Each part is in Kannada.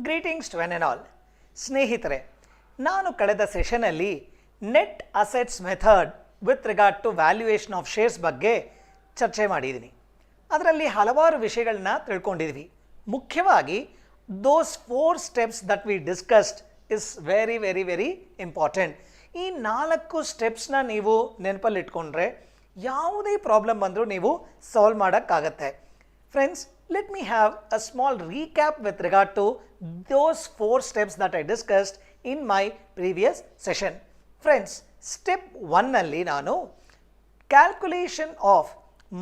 Greetings to one and all. ಸ್ನೇಹಿತರೆ, ನಾನು ಕಳೆದ ಸೆಷನಲ್ಲಿ net assets method with regard to valuation of shares ಬಗ್ಗೆ ಚರ್ಚೆ ಮಾಡಿದ್ದೀನಿ. ಅದರಲ್ಲಿ ಹಲವಾರು ವಿಷಯಗಳನ್ನ ತಿಳ್ಕೊಂಡಿದ್ವಿ. ಮುಖ್ಯವಾಗಿ those 4 steps that we discussed is very very very important. ಈ 4 ಸ್ಟೆಪ್ಸ್ನ ನೀವು ನೆನಪಲ್ಲಿಟ್ಕೊಂಡ್ರೆ ಯಾವುದೇ ಪ್ರಾಬ್ಲಮ್ ಬಂದರೂ ನೀವು ಸಾಲ್ವ್ ಮಾಡೋಕ್ಕಾಗತ್ತೆ. Friends, let me have a small recap with regard to those 4 steps that I discussed in my previous session. Friends, step 1 ನಲ್ಲಿ ನಾನು calculation of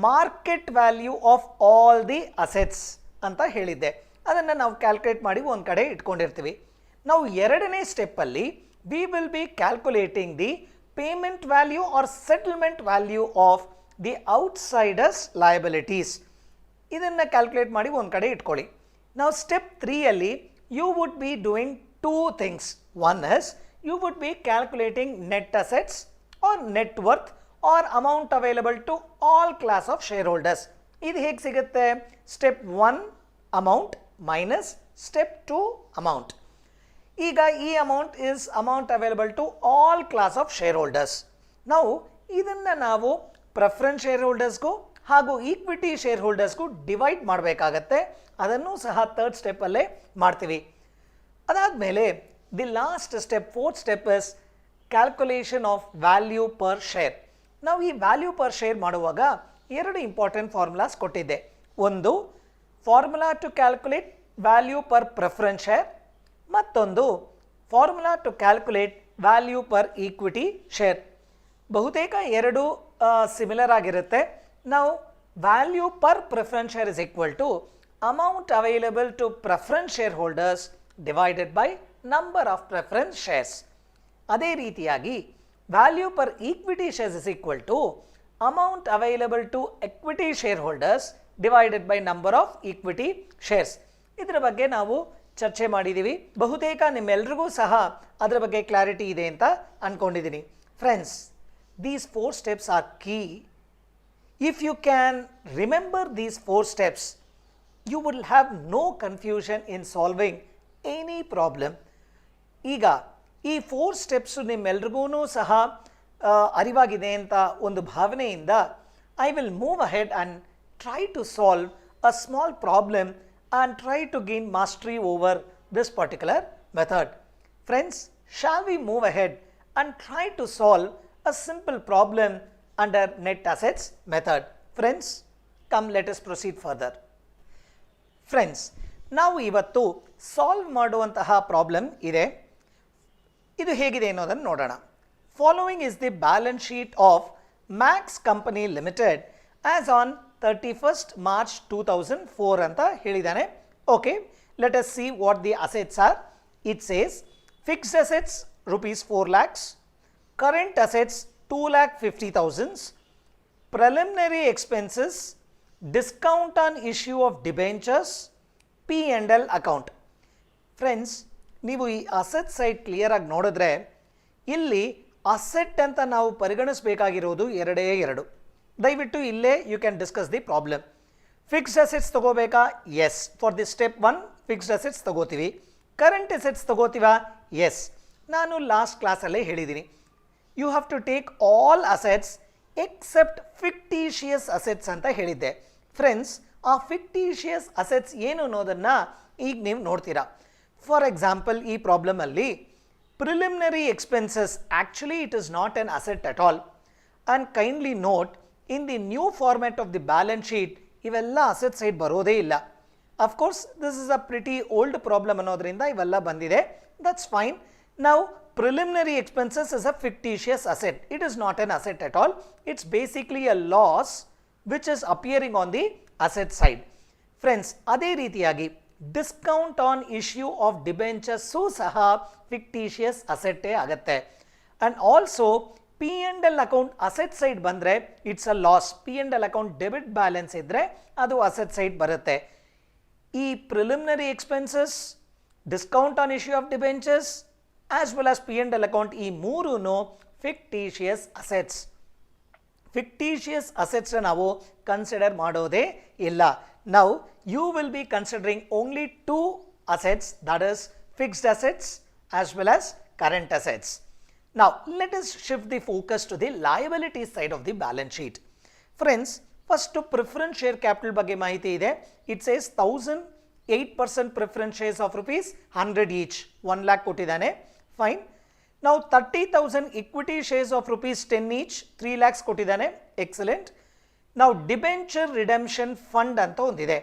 market value of all the assets ಅಂತ ಹೇಳಿದ್ದೆ. ಅದನ್ನು ನಾವು ಕ್ಯಾಲ್ಕುಲೇಟ್ ಮಾಡಿ ಒಂದು ಕಡೆ ಇಟ್ಕೊಂಡಿರ್ತೀವಿ. ನಾವು ಎರಡನೇ ಸ್ಟೆಪ್ಪಲ್ಲಿ we will be calculating the payment value or settlement value of the outsiders liabilities. ಇದನ್ನು ಕ್ಯಾಲ್ಕುಲೇಟ್ ಮಾಡಿ ಒಂದು ಕಡೆ ಇಟ್ಕೊಳ್ಳಿ. ನಾವು ಸ್ಟೆಪ್ 3ಯಲ್ಲಿ you would be doing 2 things. One is you would be calculating net assets or net worth or amount available to all class of shareholders. ಇದು ಹೇಗೆ ಸಿಗುತ್ತೆ? Step 1 amount minus step 2 amount. ಈಗ ಈ amount is amount available to all class of shareholders. ಇದನ್ನು ನಾವು ಪ್ರೆಫರೆನ್ಸ್ ಶೇರ್ ಹೋಲ್ಡರ್ಸ್ಗೂ ಹಾಗೂ ಈಕ್ವಿಟಿ ಶೇರ್ ಹೋಲ್ಡರ್ಸ್ಗೂ ಡಿವೈಡ್ ಮಾಡಬೇಕಾಗತ್ತೆ. ಅದನ್ನು ಸಹ 3rd ಸ್ಟೆಪ್ಪಲ್ಲೇ ಮಾಡ್ತೀವಿ. ಅದಾದಮೇಲೆ the last step 4th step is calculation of value per share. ನಾವು ಈ ವ್ಯಾಲ್ಯೂ ಪರ್ ಶೇರ್ ಮಾಡುವಾಗ 2 ಇಂಪಾರ್ಟೆಂಟ್ ಫಾರ್ಮುಲಾಸ್ ಕೊಟ್ಟಿದ್ದೆ. ಒಂದು formula to calculate value per preference share, ಮತ್ತೊಂದು formula to calculate value per equity share. ಬಹುತೇಕ 2 ಸಿಮಿಲರ್ ಆಗಿರುತ್ತೆ. Now, value per preference share is equal to amount available to preference shareholders divided by number of preference shares. ಅದೇ ರೀತಿಯಾಗಿ value per equity shares is equal to amount available to equity shareholders divided by number of equity shares. ಇದರ ಬಗ್ಗೆ ನಾವು ಚರ್ಚೆ ಮಾಡಿದ್ದೀವಿ. ಬಹುತೇಕ ನಿಮ್ಮೆಲ್ರಿಗೂ ಸಹ ಅದರ ಬಗ್ಗೆ ಕ್ಲಾರಿಟಿ ಇದೆ ಅಂತ ಅಂದ್ಕೊಂಡಿದ್ದೀನಿ. Friends, these 4 steps are key. If you can remember these 4 steps, you will have no confusion in solving any problem. ಈಗ ಈ 4 ಸ್ಟೆಪ್ಸು ನಿಮ್ಮೆಲ್ರಿಗೂ ಸಹ ಅರಿವಾಗಿದೆ ಅಂತ ಒಂದು ಭಾವನೆಯಿಂದ I will move ahead and try to solve a small problem and try to gain mastery over this particular method. Friends, shall we move ahead and try to solve a simple problem under net assets method? Friends, come let us proceed further. Friends, ನಾವು ಇವತ್ತು ಸಾಲ್ವ್ ಮಾಡುವಂತಹ ಪ್ರಾಬ್ಲಮ್ ಇದೆ. ಇದು ಹೇಗಿದೆ ಅನ್ನೋದನ್ನು ನೋಡೋಣ. Following is the balance sheet of Max company limited as on 31st March 2004 ಅಂತ ಹೇಳಿದ್ದಾನೆ. Okay, let us see what the assets are. It says fixed assets rupees 4 lakhs, current assets 2,50,000, preliminary expenses, discount on issue of debentures, P&L account. Friends, ನೀವು ಈ ಅಸೆಟ್ ಸೈಡ್ ಕ್ಲಿಯರ್ ಆಗಿ ನೋಡಿದ್ರೆ ಇಲ್ಲಿ ಅಸೆಟ್ ಅಂತ ನಾವು ಪರಿಗಣಿಸಬೇಕಾಗಿರೋದು 2. ದಯವಿಟ್ಟು ಇಲ್ಲೇ you can discuss the problem. Fixed assets ತಗೋಬೇಕಾ? Yes. For the step 1 fixed assets ತಗೋತೀವಿ. ಕರೆಂಟ್ ಅಸೆಟ್ಸ್ ತಗೋತೀವಾ? ಎಸ್. ನಾನು ಲಾಸ್ಟ್ ಕ್ಲಾಸಲ್ಲೇ ಹೇಳಿದ್ದೀನಿ, you have to take all assets except fictitious assets ಅಂತ ಹೇಳಿದ್ದೆ. ಫ್ರೆಂಡ್ಸ್, ಆ ಫಿಕ್ಟಿಷಿಯಸ್ ಅಸೆಟ್ಸ್ ಏನು ಅನ್ನೋದನ್ನು ಈಗ ನೀವು ನೋಡ್ತೀರಾ. ಫಾರ್ ಎಕ್ಸಾಂಪಲ್, ಈ ಪ್ರಾಬ್ಲಮಲ್ಲಿ preliminary expenses actually it is not an asset at all. And kindly note, in the new format of the balance sheet ಇವೆಲ್ಲ ಅಸೆಟ್ ಸೈಡ್ ಬರೋದೇ ಇಲ್ಲ. Of course this is a pretty old problem ಅನ್ನೋದ್ರಿಂದ ಇವೆಲ್ಲ ಬಂದಿದೆ. That's fine. ನಾವು preliminary expenses is a fictitious asset. It is not an asset at all. It's basically a loss which is appearing on the asset side. Friends, ಅದೇ ರೀತಿಯಾಗಿ discount on issue of debentures ಸಹ ಫಿಕ್ಟಿಷಿಯಸ್ ಅಸೆಟ್ಟೇ ಆಗುತ್ತೆ. And also P&L account asset side ಬಂದರೆ it's a loss. P&L account debit balance ಇದ್ದರೆ ಅದು ಅಸೆಟ್ ಸೈಡ್ ಬರುತ್ತೆ. ಈ preliminary expenses, discount on issue of debentures as well as P&L account, ಈ 3 ಫಿಕ್ಟಿಷಿಯಸ್ ಅಸೆಟ್ಸ್. ಫಿಕ್ಟಿಷಿಯಸ್ ಅಸೆಟ್ಸ್ ನಾವು ಕನ್ಸಿಡರ್ ಮಾಡೋದೇ ಇಲ್ಲ. Now, you will be considering only 2 assets, that is fixed assets as well as current assets. Now let us shift the focus to the liability side of the balance sheet. Friends, first preference share capital ಬಗ್ಗೆ ಮಾಹಿತಿ ಇದೆ. It says 1008% preference shares of rupees 100 each, 1 lakh ಕೊಟ್ಟಿದ್ದಾನೆ. Fine. Now 30,000 equity shares of rupees 10 each, 3 lakhs ಕೊಟ್ಟಿದ್ದಾನೆ. Excellent. Now debenture redemption fund ಅಂತ ಒಂದಿದೆ.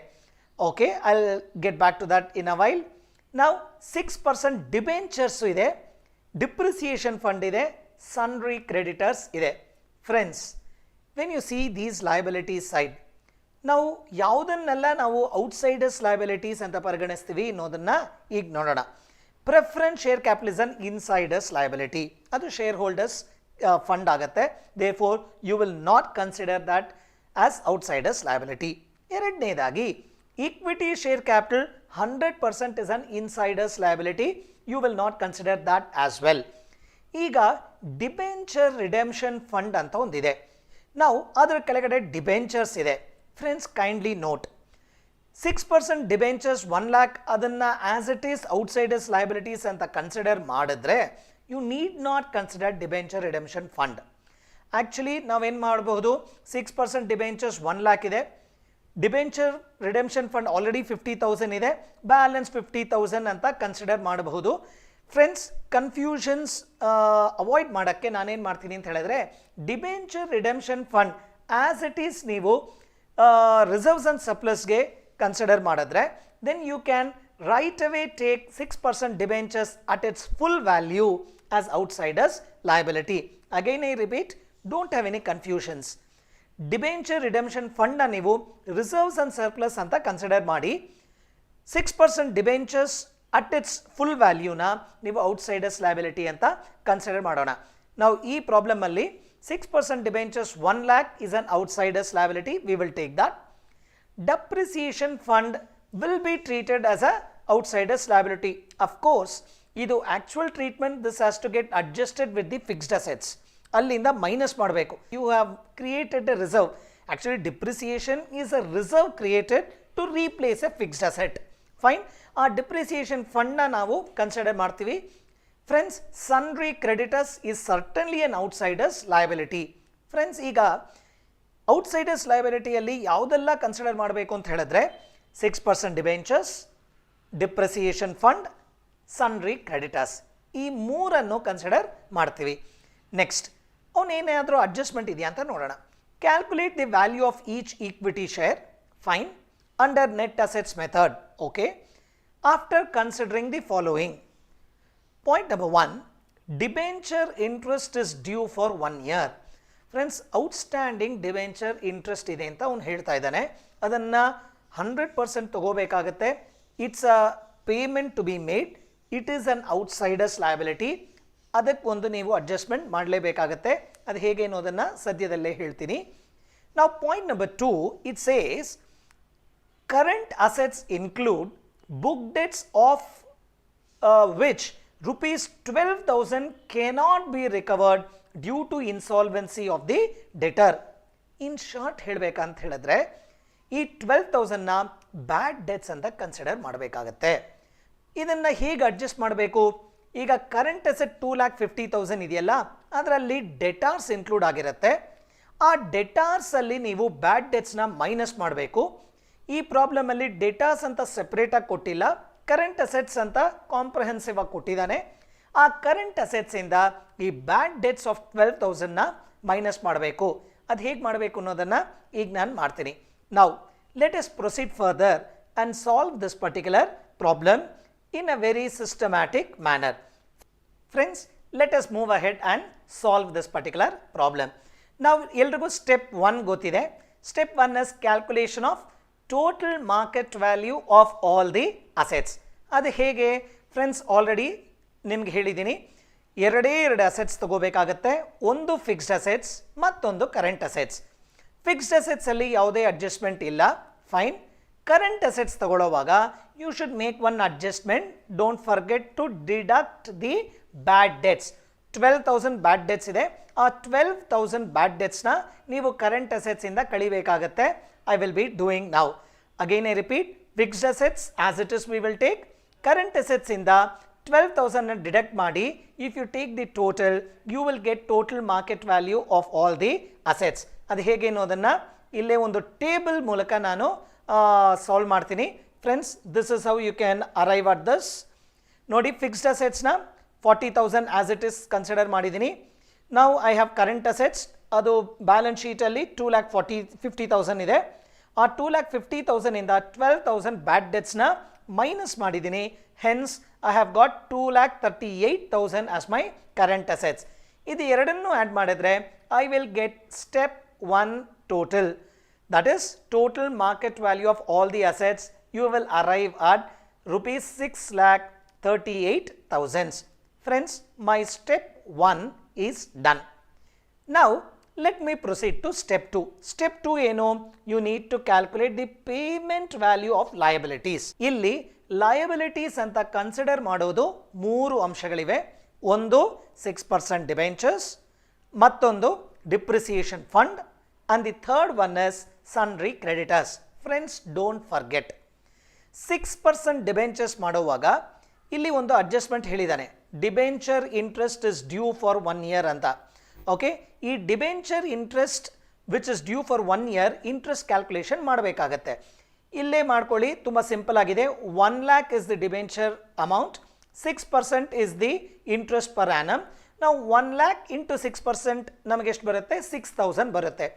Okay, I'll get back to that in a while. Now 6% debentures ಇದೆ, depreciation fund ಇದೆ, sundry creditors ಇದೆ. Friends, when you see these liabilities side, ನಾವು ಯಾವುದನ್ನೆಲ್ಲ ನಾವು ಔಟ್ಸೈಡರ್ಸ್ ಲಯಬಿಲಿಟೀಸ್ ಅಂತ ಪರಿಗಣಿಸ್ತೀವಿ ಅನ್ನೋದನ್ನ ಈಗ ನೋಡೋಣ. Preference share capital is an insiders liability, ಅದು ಶೇರ್ ಹೋಲ್ಡರ್ಸ್ ಫಂಡ್ ಆಗುತ್ತೆ. Therefore you will not consider that as outsiders liability. ಎರಡನೇದಾಗಿ equity share capital 100% is an insider's liability. You will not consider that as well. ಈಗ ಡಿಬೆಂಚರ್ ರಿಡೆಂಪ್ಷನ್ ಫಂಡ್ ಅಂತ ಒಂದಿದೆ. ನಾವು ಅದರ ಕೆಳಗಡೆ ಡಿಬೆಂಚರ್ಸ್ ಇದೆ. Friends, kindly note, 6% debentures 1 lakh ಅದನ್ನು as it is outsiders liabilities ಅಂತ ಕನ್ಸಿಡರ್ ಮಾಡಿದ್ರೆ you need not consider debenture redemption fund. Actually ನಾವೇನು ಮಾಡಬಹುದು, 6% ಡಿಬೆಂಚರ್ಸ್ 1 lakh ಇದೆ, ಡಿಬೆಂಚರ್ ರಿಡೆಂಪ್ಷನ್ ಫಂಡ್ ಆಲ್ರೆಡಿ 50,000 ಇದೆ, ಬ್ಯಾಲೆನ್ಸ್ 50,000 ಅಂತ ಕನ್ಸಿಡರ್ ಮಾಡಬಹುದು. ಫ್ರೆಂಡ್ಸ್, ಕನ್ಫ್ಯೂಷನ್ಸ್ ಅವಾಯ್ಡ್ ಮಾಡೋಕ್ಕೆ ನಾನೇನು ಮಾಡ್ತೀನಿ ಅಂತ ಹೇಳಿದ್ರೆ, debenture redemption fund as it is ನೀವು ರಿಸರ್ವ್ಸ್ ಅಂಡ್ ಸರ್ಪ್ಲಸ್ಗೆ ಕನ್ಸಿಡರ್ ಮಾಡಿದ್ರೆ then you can right away take 6% debentures at its full value as outsiders liability. Again I repeat, don't have any confusions. Debenture redemption ಫಂಡ್ನ ನೀವು ರಿಸರ್ವ್ಸ್ ಅಂಡ್ ಸರ್ಪ್ಲಸ್ ಅಂತ ಕನ್ಸಿಡರ್ ಮಾಡಿ, 6% ಡಿಬೆಂಚರ್ಸ್ ಅಟ್ ಇಟ್ಸ್ ಫುಲ್ ವ್ಯಾಲ್ಯೂನ ನೀವು ಔಟ್ಸೈಡರ್ಸ್ ಲಯಬಿಲಿಟಿ ಅಂತ ಕನ್ಸಿಡರ್ ಮಾಡೋಣ. ನಾವು ಈ ಪ್ರಾಬ್ಲಮಲ್ಲಿ 6% debentures 1 lakh is an outsiders liability. We will take that. Depreciation fund will be treated as a outsiders liability. Of course, ಇದು actual treatment, this has to get adjusted with the fixed assets. ಅಲ್ಲಿಂದ ಮೈನಸ್ ಮಾಡಬೇಕು. You have created a reserve. Actually depreciation is a reserve created to replace a fixed asset. Fine, ಆ ಡಿಪ್ರಿಸಿಯೇಷನ್ ಫಂಡ್ನ ನಾವು ಕನ್ಸಿಡರ್ ಮಾಡ್ತೀವಿ. Friends, sundry creditors is certainly an outsiders liability. Friends, ಈಗ ಔಟ್ಸೈಡರ್ಸ್ ಲಯಬಿಲಿಟಿಯಲ್ಲಿ ಯಾವುದೆಲ್ಲ ಕನ್ಸಿಡರ್ ಮಾಡಬೇಕು ಅಂತ ಹೇಳಿದ್ರೆ 6% debentures, depreciation fund, sundry creditors, ಈ ಮೂರನ್ನು ಕನ್ಸಿಡರ್ ಮಾಡ್ತೀವಿ. ನೆಕ್ಸ್ಟ್, ಅವನೇನಾದರೂ ಅಡ್ಜಸ್ಟ್ಮೆಂಟ್ ಇದೆಯಾ ಅಂತ ನೋಡೋಣ. Calculate the value of each equity share. Fine, under net assets method. Okay, after considering the following. Point number 1, debenture interest is due for 1 year. Friends, outstanding debenture interest ಇದೆ ಅಂತ ಅವ್ನು ಹೇಳ್ತಾ ಇದ್ದಾನೆ. ಅದನ್ನು 100% ತಗೋಬೇಕಾಗತ್ತೆ. It's a payment to be made. It is an outsiders liability. ಅದಕ್ಕೊಂದು ನೀವು ಅಡ್ಜಸ್ಟ್ಮೆಂಟ್ ಮಾಡಲೇಬೇಕಾಗತ್ತೆ. ಅದು ಹೇಗೆ ಅನ್ನೋದನ್ನು ಸದ್ಯದಲ್ಲೇ ಹೇಳ್ತೀನಿ. ನಾವು point number 2, it says current assets include book debts of which rupees 12,000 cannot be recovered due to insolvency of the debtor. In short ಹೇಳಬೇಕಂತ ಹೇಳಿದ್ರೆ ಈ 12,000ನ ಬ್ಯಾಡ್ ಡೆಟ್ಸ್ ಅಂತ ಕನ್ಸಿಡರ್ ಮಾಡಬೇಕಾಗತ್ತೆ. ಇದನ್ನು ಹೇಗೆ ಅಡ್ಜಸ್ಟ್ ಮಾಡಬೇಕು? ಈಗ ಕರೆಂಟ್ ಅಸೆಟ್ 2,50,000 ಇದೆಯಲ್ಲ, ಅದರಲ್ಲಿ ಡೆಟಾರ್ಸ್ ಇನ್ಕ್ಲೂಡ್ ಆಗಿರುತ್ತೆ. ಆ ಡೆಟಾರ್ಸಲ್ಲಿ ನೀವು ಬ್ಯಾಡ್ ಡೆಟ್ಸ್ನ ಮೈನಸ್ ಮಾಡಬೇಕು. ಈ ಪ್ರಾಬ್ಲಮಲ್ಲಿ ಡೆಟಾರ್ಸ್ ಅಂತ ಸೆಪ್ರೇಟಾಗಿ ಕೊಟ್ಟಿಲ್ಲ, ಕರೆಂಟ್ ಅಸೆಟ್ಸ್ ಅಂತ ಕಾಂಪ್ರಹೆನ್ಸಿವ್ ಆಗಿ ಕೊಟ್ಟಿದ್ದಾನೆ. ಆ ಕರೆಂಟ್ ಅಸೆಟ್ಸಿಂದ ಈ ಬ್ಯಾಡ್ ಡೆಟ್ಸ್ ಆಫ್ 12,000ನ ಮೈನಸ್ ಮಾಡಬೇಕು. ಅದು ಹೇಗೆ ಮಾಡಬೇಕು ಅನ್ನೋದನ್ನು ಈಗ ನಾನು ಮಾಡ್ತೀನಿ. ನಾವು let us proceed further and solve this particular problem in a very systematic manner. Friends, let us move ahead and solve this particular problem. Now, ಎಲ್ರಿಗೂ step 1 ಗೊತ್ತಿದೆ. Step 1 is calculation of total market value of all the assets. ಅದು ಹೇಗೆ? ಫ್ರೆಂಡ್ಸ್, ಆಲ್ರೆಡಿ ನಿಮ್ಗೆ ಹೇಳಿದ್ದೀನಿ, ಎರಡು ಅಸೆಟ್ಸ್ ತಗೋಬೇಕಾಗತ್ತೆ. ಒಂದು ಫಿಕ್ಸ್ಡ್ ಅಸೆಟ್ಸ್, ಮತ್ತೊಂದು ಕರೆಂಟ್ ಅಸೆಟ್ಸ್. ಫಿಕ್ಸ್ಡ್ ಅಸೆಟ್ಸಲ್ಲಿ ಯಾವುದೇ ಅಡ್ಜಸ್ಟ್ಮೆಂಟ್ ಇಲ್ಲ. ಫೈನ್. ಕರೆಂಟ್ ಅಸೆಟ್ಸ್ ತಗೊಳ್ಳೋವಾಗ you should make one adjustment. Don't forget to deduct the bad debts. 12,000 bad debts ಇದೆ. ಆ 12,000 ಬ್ಯಾಡ್ ಡೆಟ್ಸ್ನ ನೀವು ಕರೆಂಟ್ ಅಸೆಟ್ಸಿಂದ ಕಳಿಬೇಕಾಗತ್ತೆ. I will be doing now. Again I repeat, fixed assets as it is we will take. Current assets ಇಂದ 12,000 ಡಿಡಕ್ಟ್ ಮಾಡಿ if you take the total you will get total market value of all the assets. ಅದು ಹೇಗೆ ಅನ್ನೋದನ್ನು ಇಲ್ಲೇ ಒಂದು ಟೇಬಲ್ ಮೂಲಕ ನಾನು ಸಾಲ್ವ್ ಮಾಡ್ತೀನಿ. Friends, this is how you can arrive at this. ನೋಡಿ, ಫಿಕ್ಸ್ಡ್ ಅಸೆಟ್ಸ್ನ 40,000 ಆಸ್ ಇಟ್ ಇಸ್ ಕನ್ಸಿಡರ್ ಮಾಡಿದ್ದೀನಿ. ನಾವು ಐ ಹ್ಯಾವ್ ಕರೆಂಟ್ ಅಸೆಟ್ಸ್, ಅದು ಬ್ಯಾಲೆನ್ಸ್ ಶೀಟಲ್ಲಿ 2,50,000 ಇದೆ. ಆ 2,50,000 ಇಂದ 12,000 ಬ್ಯಾಡ್ ಡೆಟ್ಸ್ನ ಮೈನಸ್ ಮಾಡಿದ್ದೀನಿ. Hence I have got 2,38,000 as my current assets. ಇದು ಎರಡನ್ನೂ ಆ್ಯಡ್ ಮಾಡಿದ್ರೆ I will get step 1 total, that is total market value of all the assets. You will arrive at rupees 6,38,000. Friends, my step 1 is done. Now let me proceed to step 2. Step 2 ಏನು? You need to calculate the payment value of liabilities. ಇಲ್ಲಿ liabilities ಅಂತ ಕನ್ಸಿಡರ್ ಮಾಡೋದು 3 ಅಂಶಗಳಿವೆ. ಒಂದು 6% ಡಿಬೆಂಚರ್ಸ್, ಮತ್ತೊಂದು depreciation fund, and the third one is sundry creditors. Friends, don't forget 6% debentures ಮಾಡುವಾಗ ಇಲ್ಲಿ ಒಂದು ಅಡ್ಜಸ್ಟ್ಮೆಂಟ್ ಹೇಳಿದ್ದಾನೆ. Debenture interest is due for 1 year ಅಂತ. ಓಕೆ, ಈ debenture interest which is due for 1 year interest calculation ಮಾಡಬೇಕಾಗತ್ತೆ. ಇಲ್ಲೇ ಮಾಡ್ಕೊಳ್ಳಿ, ತುಂಬ ಸಿಂಪಲ್ ಆಗಿದೆ. 1 lakh is the debenture amount, 6% is the interest per annum. ನಾವು 1 lakh ಇಂಟು 6% ನಮಗೆ ಎಷ್ಟು ಬರುತ್ತೆ? 6,000 ಬರುತ್ತೆ.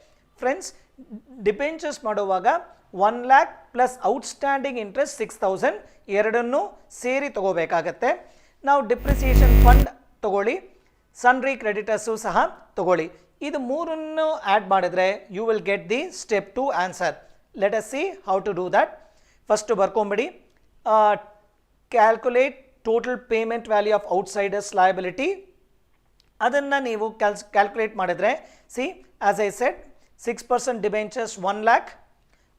ಫ್ರೆಂಡ್ಸ್, ಡಿಬೆಂಚರ್ಸ್ ಮಾಡುವಾಗ 1 lakh ಪ್ಲಸ್ ಔಟ್ಸ್ಟ್ಯಾಂಡಿಂಗ್ ಇಂಟ್ರೆಸ್ಟ್ 6,000 ಎರಡನ್ನೂ ಸೇರಿ ತಗೋಬೇಕಾಗತ್ತೆ. ನಾವು ಡಿಪ್ರಿಸಿಯೇಷನ್ ಫಂಡ್ ತಗೊಳ್ಳಿ, ಸನ್ರಿ ಕ್ರೆಡಿಟರ್ಸು ಸಹ ತಗೊಳ್ಳಿ. ಇದು ಮೂರನ್ನು ಆ್ಯಡ್ ಮಾಡಿದ್ರೆ you will get the step 2 answer. Let us see how to do that. First ಬರ್ಕೊಂಬಿಡಿ. Calculate total payment value of outsiders liability. ಅದನ್ನು ನೀವು ಕ್ಯಾಲ್ಕುಲೇಟ್ ಮಾಡಿದ್ರೆ, see as I said 6% debentures 1 lakh,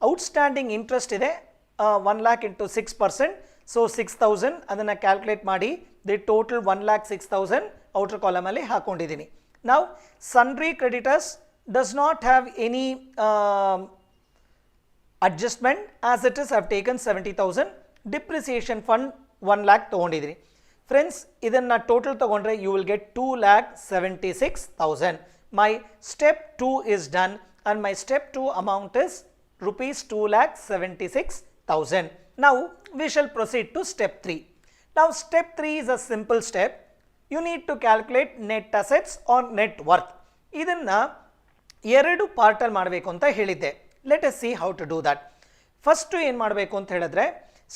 outstanding interest ಇದೆ 1 lakh ಇಂಟು 6%, ಸೊ 6,000. ಅದನ್ನು ಕ್ಯಾಲ್ಕುಲೇಟ್ ಮಾಡಿ ದಿ ಟೋಟಲ್ 1,06,000 ಔಟರ್ ಕಾಲಮಲ್ಲಿ ಹಾಕೊಂಡಿದ್ದೀನಿ. ನಾವು sundry creditors does not have any adjustment as it is have taken 70,000. Depreciation fund 1 lakh ತೊಗೊಂಡಿದ್ದೀನಿ. ಫ್ರೆಂಡ್ಸ್, ಇದನ್ನು ಟೋಟಲ್ ತೊಗೊಂಡ್ರೆ you will get 2,76,000. My step 2 is done and my step 2 amount is rupees 2,76,000. Now we shall proceed to step 3. Now step 3 is a simple step. You need to calculate net assets or net worth. ಇದನ್ನು 2 ಪಾರ್ಟಲ್ಲಿ ಮಾಡಬೇಕು ಅಂತ ಹೇಳಿದ್ದೆ. Let us see how to do that. First ಏನು ಮಾಡಬೇಕು ಅಂತ ಹೇಳಿದ್ರೆ,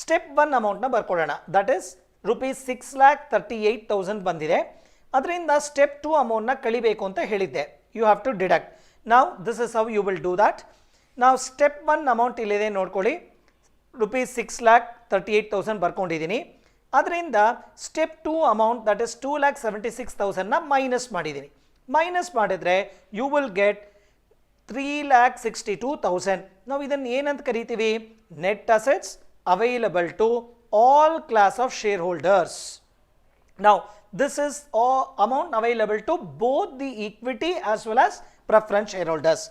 ಸ್ಟೆಪ್ 1 ಅಮೌಂಟ್ನ ಬರ್ಕೊಳ್ಳೋಣ. ದಟ್ ಈಸ್ rupees 6,38,000 ಬಂದಿದೆ. ಅದರಿಂದ ಸ್ಟೆಪ್ 2 ಅಮೌಂಟ್ನ ಕಳಿಬೇಕು ಅಂತ ಹೇಳಿದ್ದೆ. You have to deduct. ನಾವು this is how you will do that. ನಾವು ಸ್ಟೆಪ್ 1 ಅಮೌಂಟ್ ಇಲ್ಲಿದೆ ನೋಡ್ಕೊಳ್ಳಿ, rupees 6,38,000 ಬರ್ಕೊಂಡಿದ್ದೀನಿ. ಅದರಿಂದ ಸ್ಟೆಪ್ 2 ಅಮೌಂಟ್ ದಟ್ ಇಸ್ 2,76,000ನ ಮೈನಸ್ ಮಾಡಿದ್ದೀನಿ. ಮೈನಸ್ ಮಾಡಿದರೆ ಯು ವಿಲ್ ಗೆಟ್ 3,62,000. ನಾವು ಇದನ್ನು ಏನಂತ ಕರಿತೀವಿ? Net assets available to all class of shareholders. Now this is all amount available to both the equity as well as preference shareholders.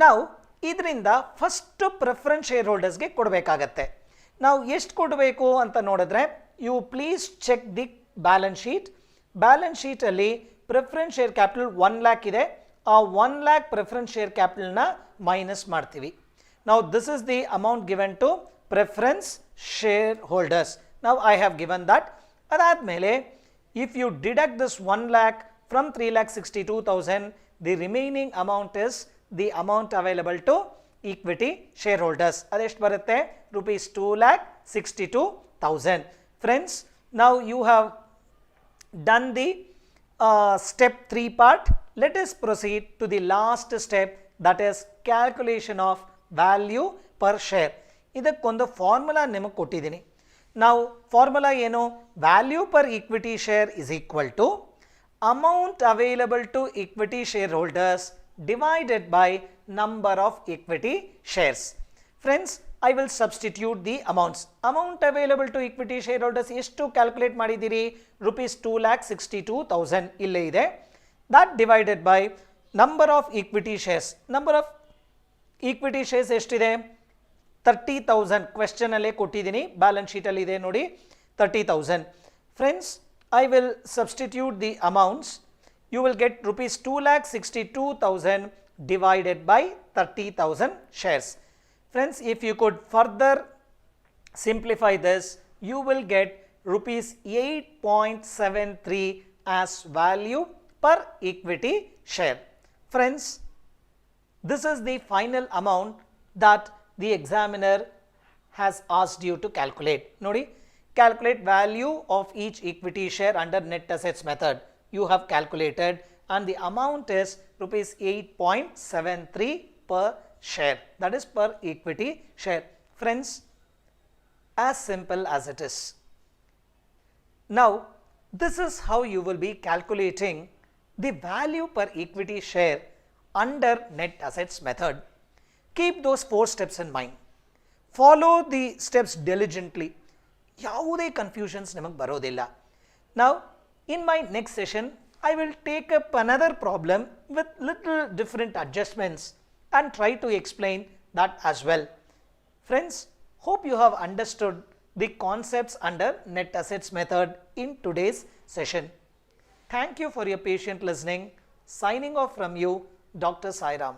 Now ಇದರಿಂದ ಫಸ್ಟ್ ಪ್ರಿಫರೆನ್ಸ್ ಶೇರ್ ಹೋಲ್ಡರ್ಸ್ಗೆ ಕೊಡಬೇಕಾಗತ್ತೆ. ನಾವು ಎಷ್ಟು ಕೊಡಬೇಕು ಅಂತ ನೋಡಿದ್ರೆ, you please check the balance sheet. Balance ಶೀಟಲ್ಲಿ ಪ್ರಿಫರೆನ್ಸ್ ಶೇರ್ ಕ್ಯಾಪಿಟಲ್ 1 lakh ಇದೆ. ಆ 1 lakh ಪ್ರಿಫರೆನ್ಸ್ ಶೇರ್ ಕ್ಯಾಪಿಟಲ್ನ ಮೈನಸ್ ಮಾಡ್ತೀವಿ. ನಾವು this is the amount given to preference shareholders. Now I have given that. Adadmele, if you deduct this 1 lakh from 3,62,000, the remaining amount is the amount available to equity shareholders. Adeshtu barutte? Rupees 2,62,000. Friends, now you have done the step 3 part. Let us proceed to the last step, that is calculation of value per share. ಇದಕ್ಕೊಂದು ಫಾರ್ಮುಲಾ ನಿಮಗೆ ಕೊಟ್ಟಿದ್ದೀನಿ. ನಾವು ಫಾರ್ಮುಲಾ ಏನು? Value per equity share is equal to amount available to equity share holders divided by number of equity shares. Friends, I will substitute the amounts. Amount available to equity share holders ಎಷ್ಟು ಕ್ಯಾಲ್ಕುಲೇಟ್ ಮಾಡಿದ್ದೀರಿ? rupees 2,62,000 ಇಲ್ಲೇ ಇದೆ. That divided by number of equity shares. Number of equity shares ಎಷ್ಟಿದೆ? 30,000 ಕ್ವೆಶ್ಚನಲ್ಲೇ ಕೊಟ್ಟಿದ್ದೀನಿ, ಬ್ಯಾಲೆನ್ಸ್ ಶೀಟಲ್ಲಿ ಇದೆ ನೋಡಿ. 30,000. Friends, I will substitute the amounts. You will get rupees 2,62,000 divided by 30,000 shares. Friends, if you could further simplify this, you will get rupees 8.73 as value per equity share. Friends, this is the final amount that the examiner has asked you to calculate. Nodi, calculate value of each equity share under net assets method. You have calculated and the amount is rupees 8.73 per share, that is per equity share. Friends, as simple as it is. Now, this is how you will be calculating the value per equity share under net assets method. Keep those 4 steps in mind. Follow the steps diligently. ಯಾವುದೇ ಕನ್ಫ್ಯೂಷನ್ಸ್ ನಿಮಗೆ ಬರೋದಿಲ್ಲ. Now, in my next session, I will take up another problem with little different adjustments and try to explain that as well. Friends, hope you have understood the concepts under net assets method in today's session. Thank you for your patient listening. Signing off from you, Dr. Sai Ram.